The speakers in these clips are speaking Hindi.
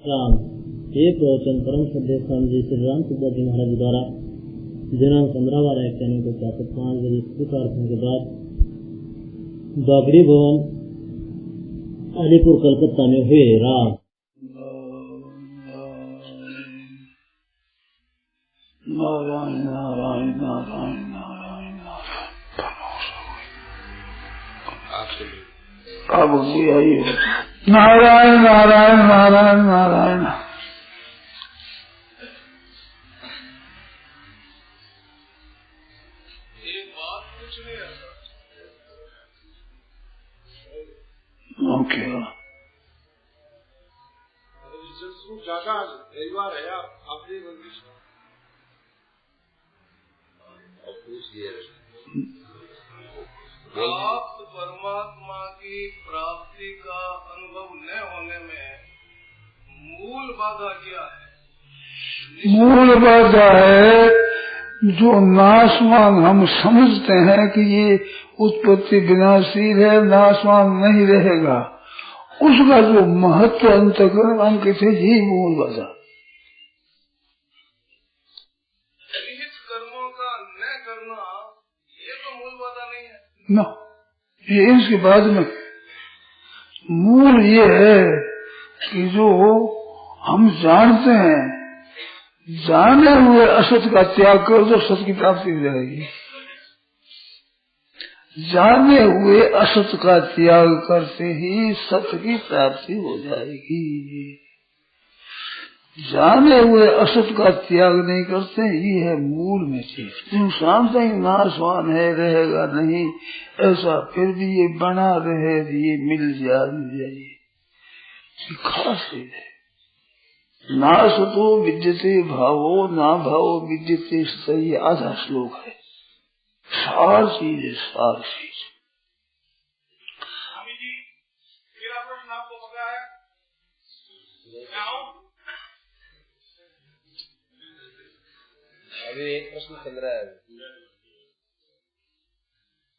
राम। ये प्रवचन परम श्रद्धेय स्वामी जी श्री राम सुब्बा जी महाराज द्वारा दिनांक 15/12 को 5 बजे प्रार्थना के बाद बाबरी भवन अलीपुर कलकत्ता में हुए। राम नारायण नारायण नारायण नारायण अब आइए नारायण नारायण नारायण नारायण। ओके आप परमात्मा की प्राप्ति का अनुभव न होने में मूल बाधा क्या है? मूल बाधा है जो नाशवान हम समझते हैं कि ये उत्पत्ति विनाशील है, नाशवान नहीं रहेगा, उसका जो महत्व अंतःकरण अंकित है, यही मूल बाधा। निहित कर्मों का न करना ये तो मूल बाधा नहीं है न, ये इसके बाद में मूल ये है कि जो हम जानते हैं, जाने हुए असत का त्याग कर दो, सत की प्राप्ति हो जाएगी। जाने हुए असत का त्याग करते ही सत्य की प्राप्ति हो जाएगी। जाने हुए असत का त्याग नहीं करते, ये है मूल में चीज। तुम शांत ही नाशवान है, रहेगा नहीं, ऐसा फिर भी ये बना रहे, ये मिल जाए, खास चीज है। नाश तो विद्यते भावो ना भावो विद्यते, सही आधा श्लोक है। सार चीज है, सार चीज। स्वामी जी, मेरा प्रश्न आपको पता है? मैं आऊं? अभी एक प्रश्न चल रहा है।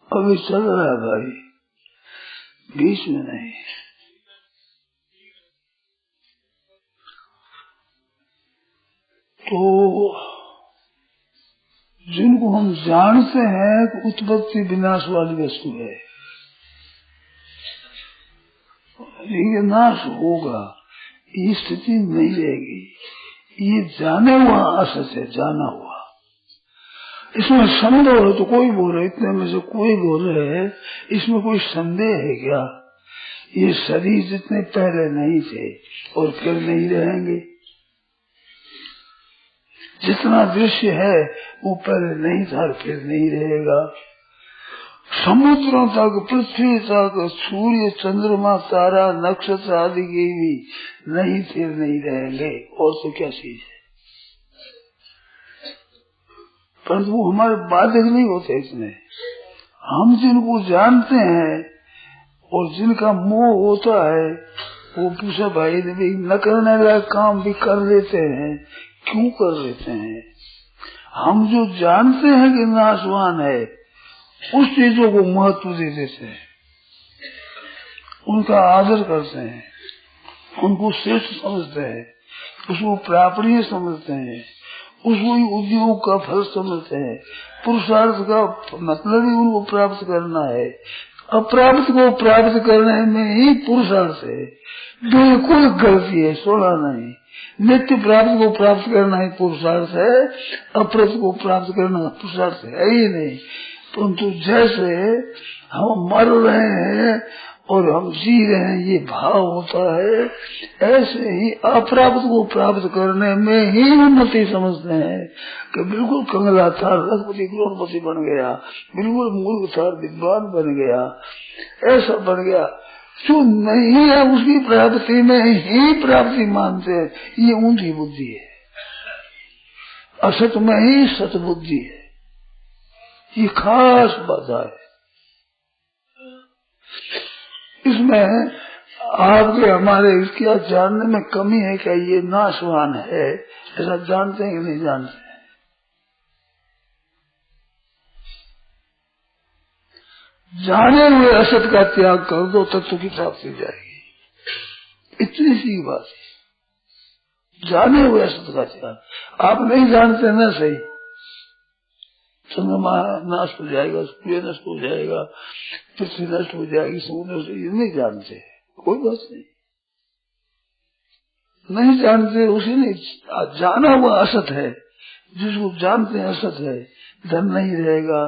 अभी चल रहा है भाई, बीच में नहीं। तो जिनको हम जानते हैं कि उत्पत्ति विनाश वाली वस्तु है, ये नाश होगा, ये स्थिति नहीं रहेगी, ये जाने हुआ असत है, जाना हुआ। इसमें संदेह हो तो कोई बोल रहे, इतने में से कोई बोल रहे, इसमें कोई संदेह है क्या? ये शरीर जितने पहले नहीं थे और फिर नहीं रहेंगे, जितना दृश्य है वो पहले नहीं था, फिर नहीं रहेगा। समुद्रों तक, पृथ्वी तक, सूर्य, चंद्रमा, तारा, नक्षत्र आदि के भी नहीं, फिर नहीं रहेंगे, और तो क्या चीज है? परंतु वो हमारे बाधक नहीं होते इसमें। हम जिनको जानते हैं और जिनका मोह होता है, वो पूछा भाई न करने लायक काम भी कर लेते हैं, क्यों कर लेते हैं? हम जो जानते हैं कि नाशवान है, उस चीजों को महत्व दे देते हैं, उनका आदर करते हैं, उनको श्रेष्ठ समझते हैं, उसको प्रापणीय समझते हैं, उसको उद्योग का फल समझते हैं। पुरुषार्थ का मतलब ही उनको प्राप्त करना है। अप्राप्त को प्राप्त करने में ही पुरुषार्थ है, बिल्कुल गलती है, सोना नहीं। नित्य प्राप्त को प्राप्त करना ही पुरुषार्थ है, अप्रत को प्राप्त करना पुरुषार्थ है ही नहीं। परंतु जैसे हम मर रहे हैं और हम जी रहे हैं, ये भाव होता है, ऐसे ही अप्राप्त को प्राप्त करने में ही उन्नति समझते हैं कि बिल्कुल कंगला था, लखपति करोड़पति बन गया, बिल्कुल मूर्ख था, विद्वान बन गया, ऐसा बन गया। जो नहीं है उसकी प्राप्ति में ही प्राप्ति मानते हैं, ये ऊंधी बुद्धि है। असत में ही सत बुद्धि है, ये खास बाधा है। इसमें आपके हमारे क्या जानने में कमी है? क्या ये नाशवान है, ऐसा जानते हैं कि नहीं जानते हैं? जाने हुए असत का त्याग कर दो, तत्व की प्राप्ति हो जाएगी। इतनी सी बात है। जाने हुए असत का त्याग। आप नहीं जानते ना, सही चंद्रमा नष्ट हो जाएगा, सूर्य नष्ट हो जाएगा, पृथ्वी नष्ट हो जाएगी, समुद्र से, ये नहीं जानते, कोई बात नहीं, नहीं जानते। उसी ने जाना हुआ असत है, जिसको जानते हैं असत है। धन नहीं रहेगा,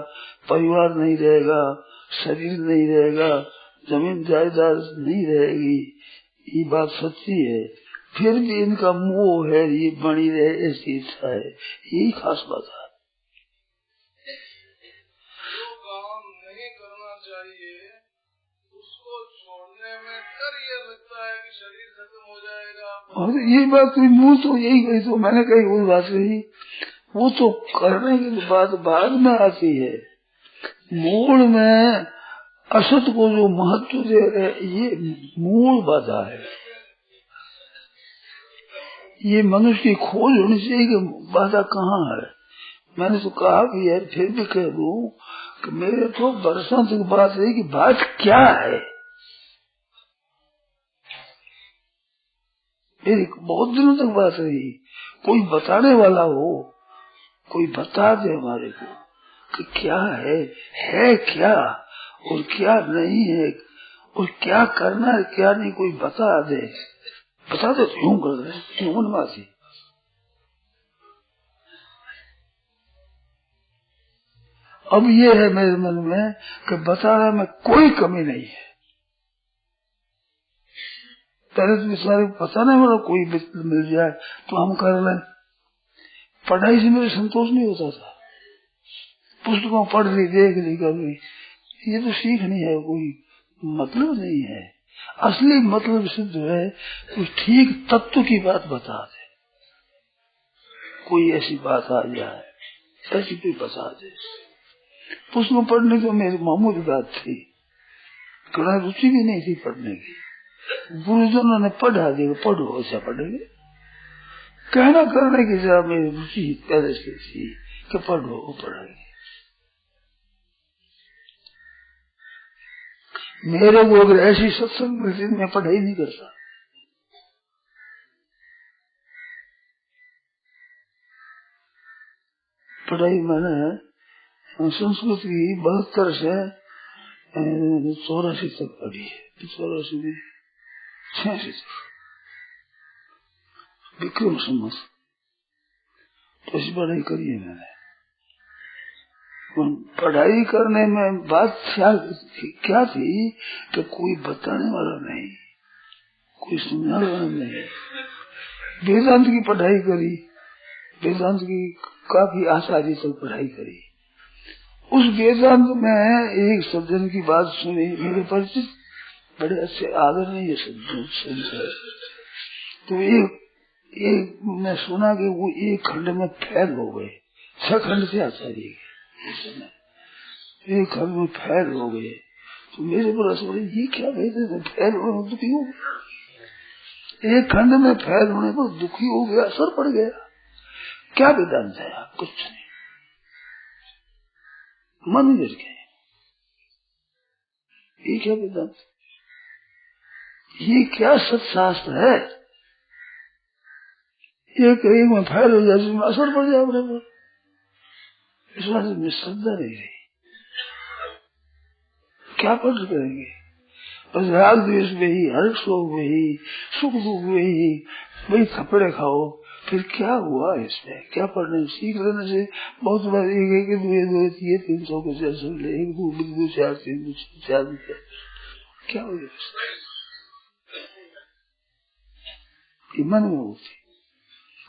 परिवार नहीं रहेगा, शरीर नहीं रहेगा, जमीन जायदाद नहीं रहेगी, ये बात सच्ची है। फिर भी इनका मोह है, ये बनी रहे ऐसी इच्छा है, यही खास बात है। जो काम नहीं करना चाहिए उसको छोड़ने में डर ये लगता है कि शरीर खत्म हो जाएगा। और ये बात तो मुँह तो यही कही, तो मैंने कही वो बात रही, वो तो करने की बात बाद में आती है। मूल में असत को जो महत्व दे रहे, ये मूल बाधा है। ये मनुष्य की खोज होनी चाहिए कि बाधा कहाँ है। मैंने तो कहा भी है, फिर भी कह दूं कि मेरे तो बरसों तक बात रही कि बात क्या है। मेरी बहुत दिनों तक बात रही, कोई बताने वाला हो, कोई बता दे हमारे को कि क्या है क्या और क्या नहीं है, और क्या करना है क्या नहीं, कोई बता दे तो यूं कर रहे, क्यों मनवासी। अब ये है मेरे मन में कि बताने में कोई कमी नहीं है। पहले तो सारे बताने वाला कोई मिल जाए तो हम कर लें। पढ़ाई से मेरे संतोष नहीं होता था, पुस्तकों पढ़ ली, देख ली, कर ली, ये तो सीखनी है, कोई मतलब नहीं है। असली मतलब सिद्ध है कोई ठीक तत्व की बात बता दे, कोई ऐसी बात आ जाए, ऐसी कोई बता दे। पुस्तकों पढ़ने की मेरी मामूली बात थी, थोड़ा रुचि भी नहीं थी पढ़ने की। गुरुजनों ने पढ़ा दिया, पढ़ो, ऐसा पढ़ेंगे, कहना करने की जरा मेरी रुचि पहले से थी कि पढ़ो, पढ़ेंगे। मेरे को अगर ऐसी सत्संग मिलती मैं पढ़ाई नहीं करता। पढ़ाई मैंने संस्कृत की 72 से 84 तक पढ़ी है, 84 में 86 तक विक्रम संवत तो ऐसी पढ़ाई करी है मैंने। पढ़ाई करने में बात क्या थी कि कोई बताने वाला नहीं, कोई सुनने वाला नहीं। वेदांत की पढ़ाई करी, वेदांत की काफी आचार्य तक पढ़ाई करी। उस वेदांत में एक सज्जन की बात सुनी, मेरे परिचित बड़े अच्छे आदरणीय सज्जन है, तो एक मैं सुना कि वो एक खंड में फैल हो गए, 6 खंड से आचार्य एक खंड में फैल हो गए। तो मेरे पर असर, ये क्या कहते थे, फैल होने दुखी हो गया, एक खंड में फैल होने पर दुखी हो गया, असर पड़ गया। क्या वेदांत है? कुछ नहीं, मन गिर गए। ये क्या वेदांत, ये क्या सत्शास्त्र है? एक में फैल हो जाए, इसमें असर पड़ जाए अपने पर, इस बात में श्रद्धा नहीं रही, क्या पढ़ करेंगे? बस राग द्वेष में ही, हर्ष शोक में ही, सुख दुख में ही वही थप्पड़े खाओ, फिर क्या हुआ इसमें? क्या पढ़ने सीख लेने से बहुत बार एक 2 ये 300 के जैसे ले, 1 2 4 3 4 क्या हो गया? मन में होती,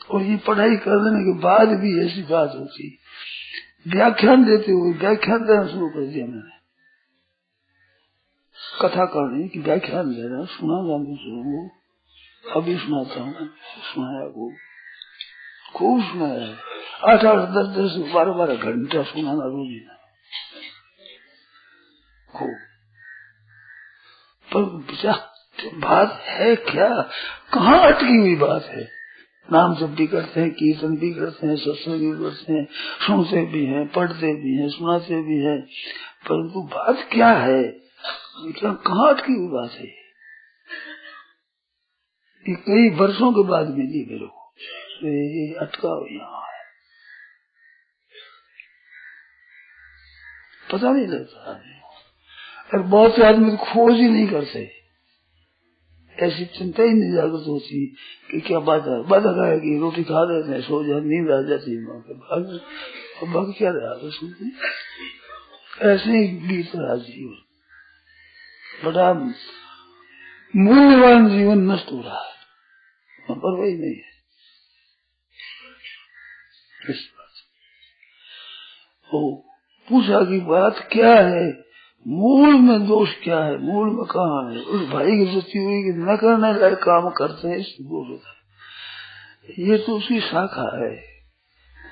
और ये पढ़ाई कर लेने के बाद भी ऐसी बात होती। व्याख्यान देते हुए व्याख्यान देना शुरू कर दिया मैंने, कथा करने की व्याख्यान देना, सुना जाने शुरू, अभी सुनाता हूँ, सुनाया को खूब सुनाया है, 8 10 12 घंटा सुनाना रोज खूब। पर बात है क्या, कहाँ अटकी हुई बात है? नाम जब भी करते हैं, कीर्तन भी करते हैं, सत्संग भी करते हैं, सुनते भी हैं, पढ़ते भी हैं, सुनाते भी हैं, परंतु बात क्या है? कहाँ अटकी हुई बात है? ये कई वर्षों के बाद मिली मेरे को, ये अटकाव यहाँ है, पता नहीं लगता है। और बहुत से आदमी खोज ही नहीं करते, ऐसी चिंता ही नहीं जागृत होती कि क्या बाधा का है कि रोटी खा लेते हैं, सो जाए, नींद आ जाती है, बाकी क्या रहा उसमें। ऐसे ही बीत रहा जीवन, बड़ा मूल्यवान जीवन नष्ट हो रहा है, पर वही नहीं है। इस बात पूछा की बात क्या है, मूल में दोष क्या है, मूल में कहाँ है। उस भाई की वृत्ति हुई कि न करने लायक काम करते हैं, इससे दोष होता है। ये तो उसकी शाखा है।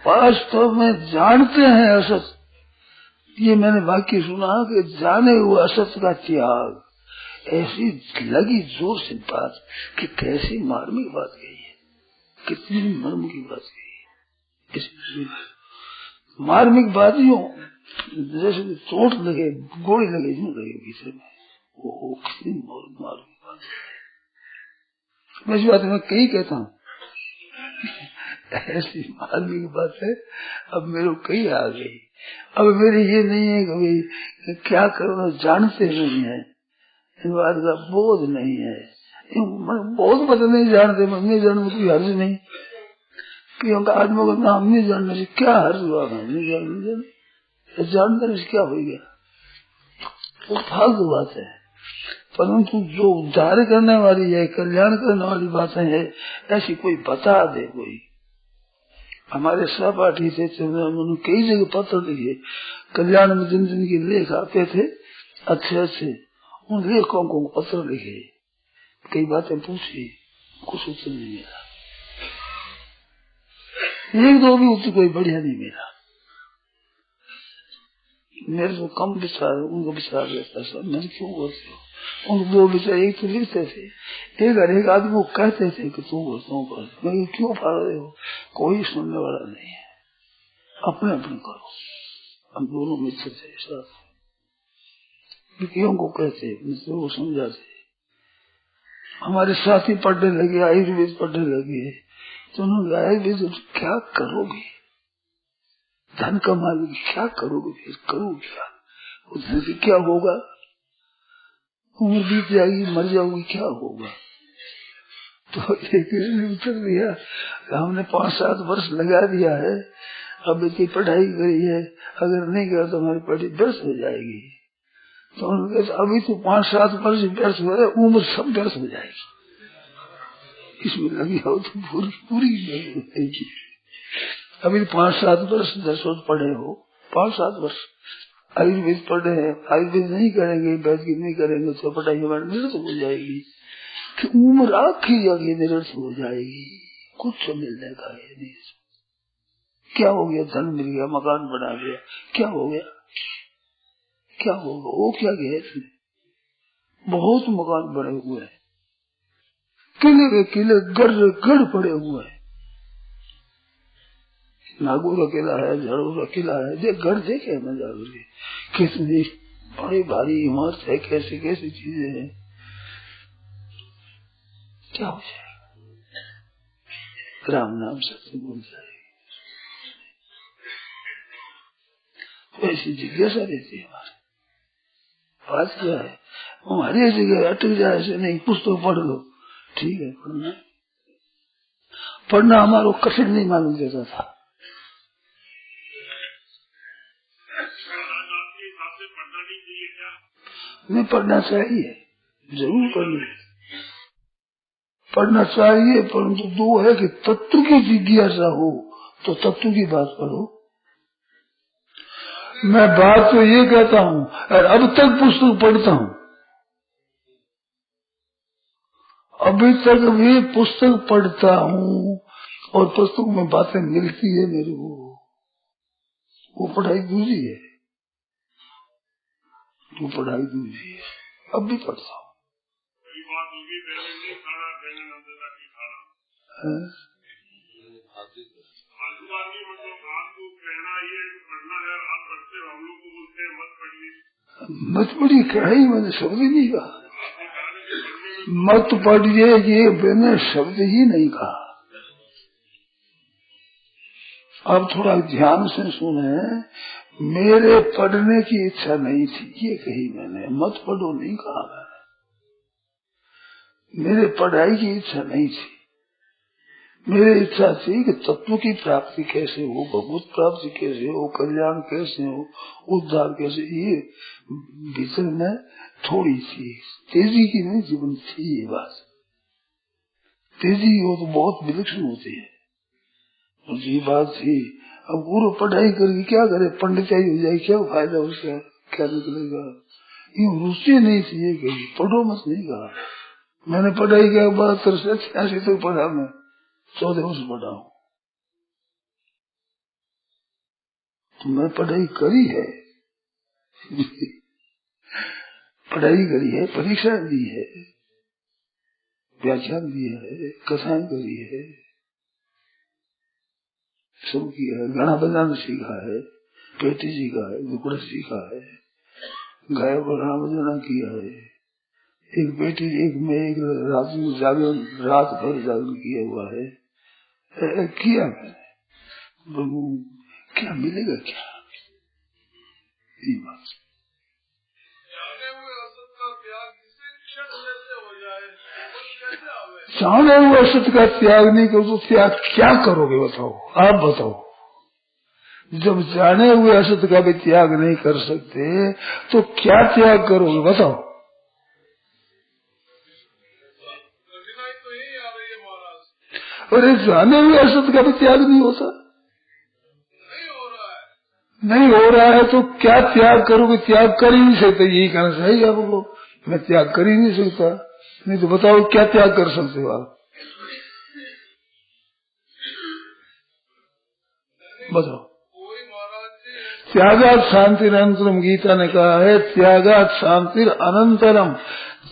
वास्तव में जानते हैं असत, ये मैंने वाक्य सुना कि जाने हुए असत का त्याग, ऐसी लगी जोर से बात कि कैसी मार्मिक बात कही है, कितनी मर्म की बात कही है। मार्मिक बात यूं जैसे चोट लगे, गोली लगे, यूं लगे पीछे में, वो कितनी मार्मिक बात है। मैं इस बात में कई कहता हूँ ऐसी मार्मिक बात है। अब मेरे को कई आ गई, अब मेरी ये नहीं है कि भाई क्या करो, जानते नहीं है, इन बात का बोध नहीं है, बहुत पता नहीं जानते, मैं नहीं जानने में कोई हर्ज नहीं, क्योंकि आदमी को नाम नहीं जानने से क्या हर्ज हुआ, नहीं जानने से क्या हो गया, वो फालतू बात है। परंतु जो उद्धार करने वाली है, कल्याण करने वाली बातें है, ऐसी कोई बता दे। कोई हमारे सहपाठी थे, उन्होंने कई जगह पत्र लिखे, कल्याण में जिन जिन के लेख आते थे अच्छे अच्छे, उन लेखों को पत्र लिखे, कई बातें पूछी, कुछ उत्तर नहीं मिला, एक दो भी उत्तर कोई बढ़िया नहीं मिला। मेरे को कम विचार, उनको विचार रहता सब, मैंने क्यों बोलते हो, उन दो विचार एक तो लिखते थे, एक आदमी को कहते थे कि तू बोल, मैं क्यों फाड़ रहे हो, कोई सुनने वाला नहीं है, अपने अपने करो। हम दोनों मित्र थे साथ, क्यों को कहते, मित्रों को समझाते। हमारे साथी पढ़ने लगे, आयुर्वेद पढ़ने लगे, तो उन्होंने आयुर्वेद क्या करोगे, धन कमाओगे, क्या करोगे, फिर करो क्या, उससे क्या होगा, उम्र बीत जाएगी, मर जाओगी, क्या होगा। तो एक उत्तर दिया, हमने 5-7 वर्ष लगा दिया है, अब इतनी पढ़ाई करी है, अगर नहीं करा तो हमारी पढ़ाई व्यर्थ हो जाएगी। तो उन्होंने कहा अभी तो 5-7 वर्ष व्यर्थ हो रहे, उम्र सब व्यर्थ हो जाएगी, इसमें लगी हो तो पूरी जाएगी। अभी 5-7 वर्ष 10 वर्ष पढ़े हो, 5-7 वर्ष आयुर्वेद पढ़े हैं, आयुर्वेद नहीं करेंगे, वैद्य नहीं करेंगे तो पढ़ाई हमारी निरर्थ हो जाएगी, कि उम्र आखिरी जाके निरर्थ हो जाएगी, कुछ मिलने का है नहीं। क्या हो गया, धन मिल गया, मकान बना गया, क्या हो गया, क्या होगा, वो क्या गया इसमें, बहुत मकान बने हुए हैं, किले के किले गढ़ पड़े हुए हैं, नागौर का किला है, झाड़ू का किला है, देख घर देखे मैं जाकर कितनी बड़ी भारी इमारत है, कैसी कैसी चीजें हैं, क्या हो जाएगा, राम नाम सत्य बोल जाएगी। तो ऐसी जिज्ञासा रहती है हमारे, बात क्या है, हमारी जगह अटक जाए ऐसे नहीं, पुस्तक पढ़ लो, ठीक है, पढ़ना हमारा कठिन नहीं मालूम देता था। नहीं पढ़ना चाहिए, जरूर पढ़ना चाहिए, परंतु दो है कि तत्व की जिज्ञासा हो तो तत्व की बात पढ़ो। मैं बात तो ये कहता हूँ, और अब तक पुस्तक पढ़ता हूँ, अभी तक भी पुस्तक पढ़ता हूँ, और पुस्तक में बातें मिलती है मेरे को, वो पढ़ाई दूसरी है, वो पढ़ाई दूसरी है, अब भी पढ़ता हूँ। मत पढ़िए, क्या ही मैंने शब्द ही नहीं कहा, मत पढ़िए, ये मैंने शब्द ही नहीं कहा, अब थोड़ा ध्यान से सुने। मेरे पढ़ने की इच्छा नहीं थी, ये कही मैंने, मत पढ़ो नहीं कहा मैंने। मेरे पढ़ाई की इच्छा नहीं थी, मेरी इच्छा थी कि तत्व की प्राप्ति कैसे हो, भगवत प्राप्ति कैसे हो, कल्याण कैसे हो, उद्धार कैसे, ये भीतर में थोड़ी सी तेजी की नहीं जीवन थी। ये बात तेजी हो तो बहुत विलक्षण होती है, ये बात थी। अब गुरु पढ़ाई करके क्या करे, पंडिताई हो जाए, क्या फायदा उसका, क्या निकलेगा। ये रुचि नहीं थी, ये कही पढ़ो मत नहीं कहा। मैंने पढ़ाई किया 72 से 86 तक पढ़ा, मैं 14 वर्ष पढ़ा हूँ, तो मैं पढ़ाई करी है पढ़ाई करी है, परीक्षा दी है, व्याख्यान दिया है, कथाएं करी है, सब किया है, गाना बजाना सीखा है, पेटी सीखा है, दुकड़ा सीखा है, गाय गाना बजाना किया है। एक बेटी एक में एक रात भर जागरण किया हुआ है, किया मैंने। क्या मिलेगा क्या, ये बात। जाने हुए असत का त्याग नहीं करो तो त्याग क्या करोगे, बताओ, आप बताओ। जब जाने हुए असत का भी त्याग नहीं कर सकते तो क्या त्याग करोगे, बताओ। अरे जाने हुए असत का भी त्याग नहीं होता, नहीं हो रहा है तो क्या त्याग करोगे, त्याग कर ही नहीं सकते, यही कहना चाहिए आपको। मैं त्याग कर ही नहीं सकता, नहीं तो बताओ क्या त्याग कर सकते हो आप, बताओ। त्यागात शांतिर अनंतरम, गीता ने कहा है, त्यागात शांतिर अनंतरम,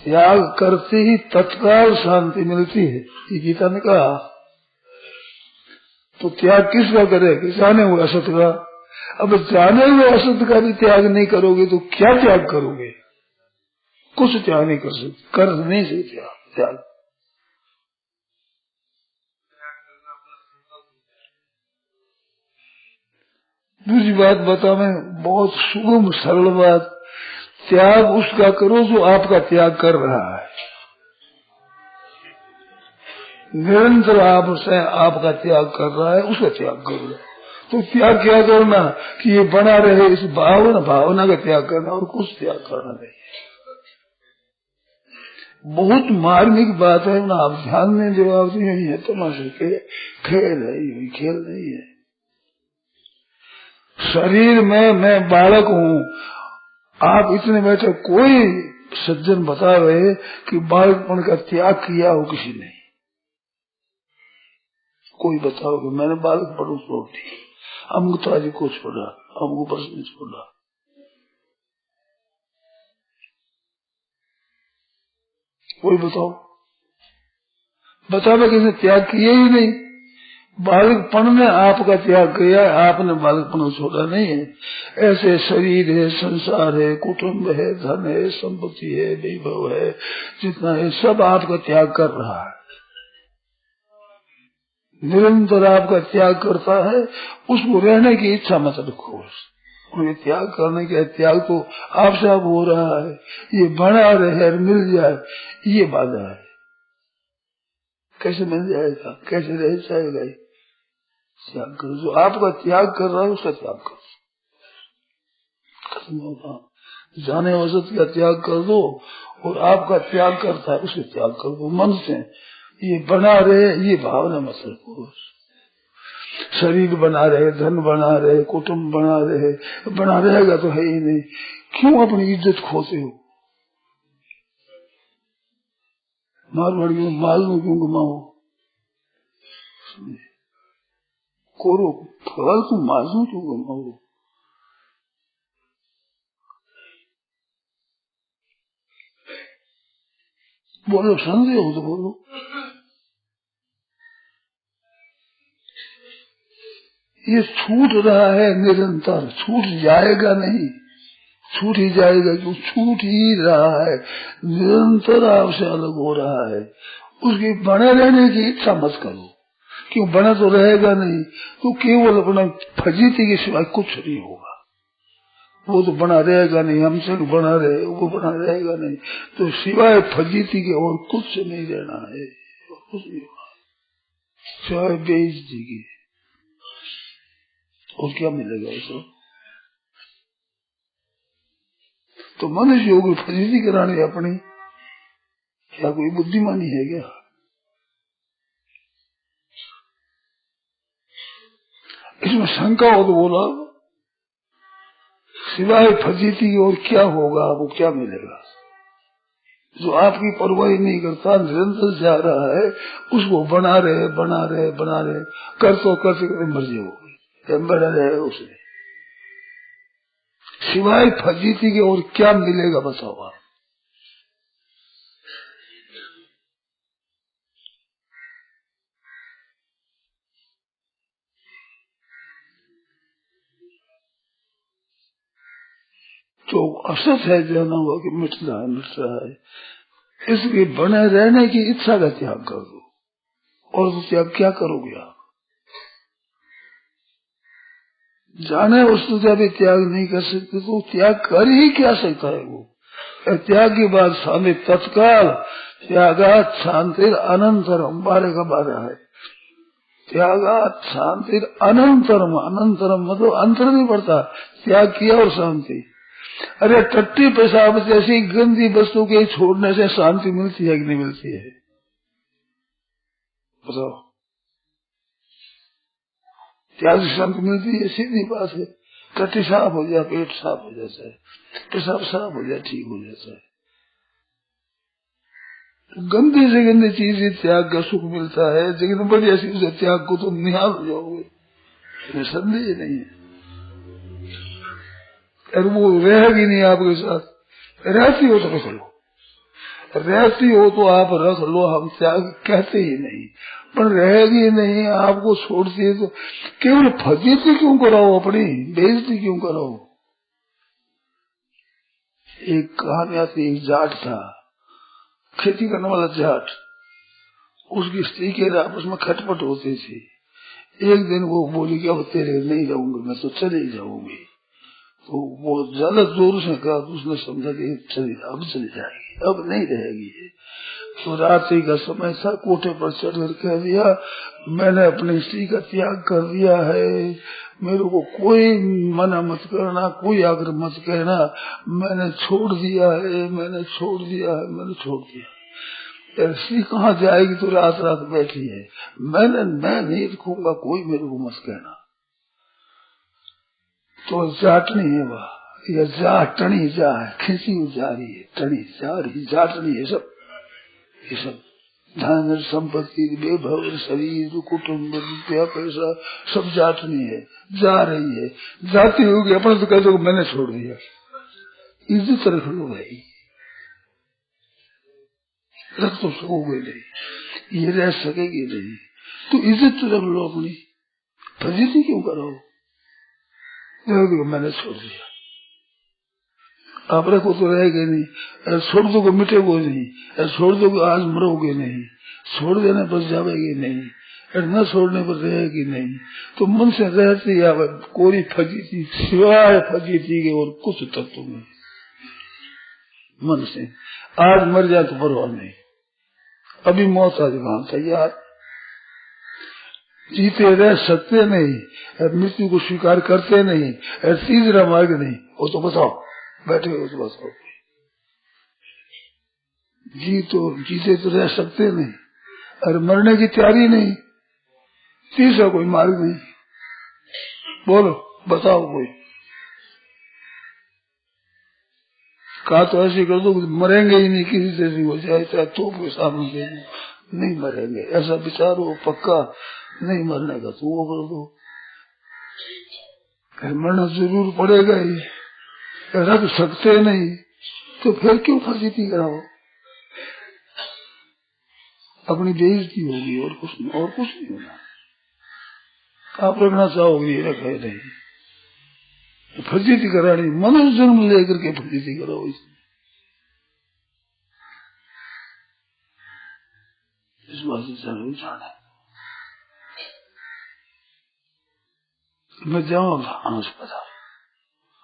त्याग करते ही तत्काल शांति मिलती है, ये गीता ने कहा। तो त्याग किसका करे, जाने हुए असत का। अब जाने हुए असत का भी त्याग नहीं करोगे तो क्या त्याग करोगे, कुछ त्याग नहीं कर सकते, कर नहीं सकते त्याग। दूसरी बात बता, मैं बहुत सुगम सरल बात, त्याग उसका करो जो आपका त्याग कर रहा है। निरंतर आपसे आपका त्याग कर रहा है, उसका त्याग करो। तो त्याग क्या करना कि ये बना रहे, इस भावना का त्याग करना, और कुछ त्याग करना नहीं। बहुत मार्मिक बात है ना, आप ध्यान में जवाब दिए है, तमाशे के खेल है, ये खेल नहीं है। शरीर में मैं बालक हूँ, आप इतने बैठे कोई सज्जन बतावे कि बालकपन का त्याग किया हो किसी ने, कोई बताओ कि मैंने बालकपन छोड़ दी, अमुक जी को छोड़ा, अमुक प्रश्न छोड़ा, कोई बताओ, बतावे किसी त्याग किया ही नहीं। बालकपन में आपका त्याग किया, आपने बालकपन छोड़ा नहीं है। ऐसे शरीर है, संसार है, कुटुंब है, धन है, संपत्ति है, वैभव है, जितना है सब आपका त्याग कर रहा है, निरंतर आपका त्याग करता है। उसको रहने की इच्छा मत रखो, उन्हें त्याग करने के त्याग तो आपसे आप हो रहा है, ये बना रहे मिल जाए, ये बाधा है। कैसे मिल जाएगा, कैसे रह जाएगा, त्याग करो। जो आपका त्याग कर रहा है उसका त्याग करो, खत्म होगा। जाने वसत का त्याग कर दो, और आपका त्याग करता है उसका त्याग कर दो मन से। ये बना रहे, ये भावना मत रखो। शरीर बना रहे, धन बना रहे, कुटुंब बना रहे, बना रहेगा तो है ही नहीं, क्यों अपनी इज्जत खोते हो। मारवाड़ी में माल में क्यों घुमाओ, कोरो फल तुम माजू क्यों घुमाओ। बोलो, संदेह हो तो बोलो। ये छूट रहा है निरंतर, छूट जाएगा नहीं, छूट ही जाएगा क्यों, छूट ही रहा है, निरंतर आपसे अलग हो रहा है। उसके बने रहने की इच्छा मत करो, क्यों बना तो रहेगा नहीं, तो केवल अपना फजीती के सिवाय कुछ नहीं होगा। वो तो बना रहेगा नहीं, हमसे बना रहे, वो बना रहेगा नहीं, तो सिवाय फजीती के और कुछ नहीं रहना है, और कुछ नहीं होगा सिवाय बेइज्जती की। और क्या मिलेगा उसको? तो मनुष्य होगी फजीती कराने अपनी, क्या कोई बुद्धिमानी है क्या? इसमें शंका हो तो बोला सिवाय फजीती और क्या होगा, वो क्या मिलेगा? जो आपकी परवाही नहीं करता, निरंतर जा रहा है, उसको बना रहे बना रहे बना रहे, कर तो करते मर्जी हो गई, बना रहे उसने, सिवाय फजीती के और क्या मिलेगा बताओ आप? जो असत है जाना हुआ कि मिट रहा है, इसके बने रहने की इच्छा का त्याग कर दो, और तो त्याग क्या करोगे आप? जाने वस्तु का भी त्याग नहीं कर सकते तो त्याग कर ही क्या सकता है वो? त्याग की बात स्वामी तत्काल त्यागात शांति अनंतरम, बारे का बारह है। त्यागात शांति अनंतरम, अनंतरम मतलब अंतर नहीं पड़ता, त्याग किया और शांति। अरे टट्टी पेशाब जैसी गंदी वस्तु के छोड़ने से शांति मिलती है कि नहीं मिलती है? बताओ, त्याग से शांति मिलती है, सीधी बात है। टट्टी साफ हो जाए, पेट साफ हो जाता है, पेशाब साफ हो जाए, ठीक हो जाता है। तो गंदी से गंदी चीज त्याग का सुख मिलता है, लेकिन बढ़िया चीज से त्याग को तुम निहाल हो जाओगे, संदेह नहीं है। और वो रहेगी नहीं आपके साथ, रहती हो तो रख लो, रहती हो तो आप रख लो, हम त्याग कहते ही नहीं, पर रहेगी नहीं, आपको छोड़ती है तो केवल फजीती क्यों कराओ, अपनी बेइज्जती क्यों कराओ? एक कहानी आती, एक जाट था, खेती करने वाला जाट, उसकी स्त्री के आपस में खटपट होती थी। एक दिन वो बोली कि अब तेरे नहीं रहूंगी, मैं तो चली जाऊंगी। तो वो ज्यादा जोर से कहा, तो उसने समझा कि अब चली जाएगी, अब नहीं रहेगी। तो रात्रि का समय था, कोठे पर चढ़कर कह दिया, मैंने अपनी स्त्री का त्याग कर दिया है, मेरे को कोई मना मत करना, कोई आग्रह मत कहना, मैंने छोड़ दिया है, मैंने छोड़ दिया है, मैंने छोड़ दिया। स्त्री कहाँ जाएगी? तो रात रात बैठी है, मैं नहीं रखूंगा, कोई मेरे को मत कहना। तो जाटनी है वह, या जाटनी जा है, खिंची जा रही है, टनी जा रही, जाटनी है सब, ये सब धन संपत्ति बेभव शरीर कुटुम्ब रुपया पैसा सब जाटनी है, जा रही है। जाती होगी अपने तो कह दो मैंने छोड़ दिया, इज्जत रख लो भाई, रख तो सकोगे नहीं, ये रह सकेगी नहीं, तो इज्जत तो रख लो अपनी, फजीती क्यों करो? मैंने छोड़ दिया, आप रखो तो रहेगा नहीं, छोड़ दो मिटेगो नहीं, छोड़ दो आज मरोगे नहीं, छोड़ देने पर जाएगी नहीं, न छोड़ने पर रहेगी नहीं। तो मन से रहती है कोई फजीती, सिवाय फजीती के और कुछ तत्व नहीं। मन से आज मर जाए तो परवाह नहीं, अभी मौत आज वहां तैयार, जीते रह सकते नहीं, मृत्यु को स्वीकार करते नहीं, तीसरा मार्ग नहीं। वो तो बताओ, बैठे हो तो बताओ, जीते तो रह सकते नहीं, और मरने की तैयारी नहीं, तीसरा कोई मार्ग नहीं। बोलो बताओ कोई। कहा तो ऐसे कर दो मरेंगे ही नहीं, किसी से भी हो जाए, चाहे तोप के सामने दे दो, नहीं मरेंगे, ऐसा विचार हो पक्का नहीं मरने का, तो वो कर दो। मरना जरूर पड़ेगा ही, रख सकते नहीं, तो फिर क्यों फजीती कराओ? अपनी बेइज्जती होगी और कुछ नहीं होना। आप रखना चाहोगे रखे नहीं, फजीती करानी, मनुष्य जन्म लेकर के फजीती करो, इस बात से जरूर जाना। मैं जाऊंगा आंस पता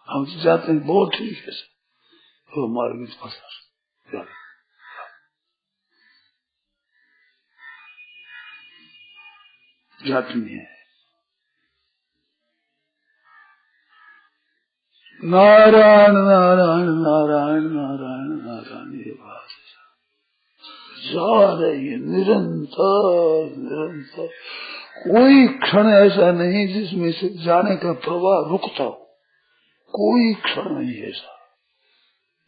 हम जाते हैं बहुत ठीक है तो हमारे पता जाती नहीं है। नारायण नारायण नारायण नारायण नारायण ये बात जा रही है निरंतर निरंतर। कोई क्षण ऐसा नहीं जिसमें से जाने का प्रवाह रुकता हो, कोई क्षण नहीं ऐसा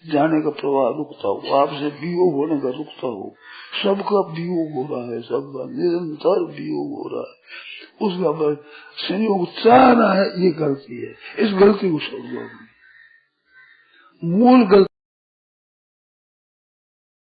जाने का प्रवाह रुकता हो, आपसे वियोग होने का रुकता हो। सबका वियोग हो रहा है, सबका निरंतर वियोग हो रहा है। उसका बस संयोग चाहना है, ये गलती है। इस गलती को छोड़ दो। मूल गलती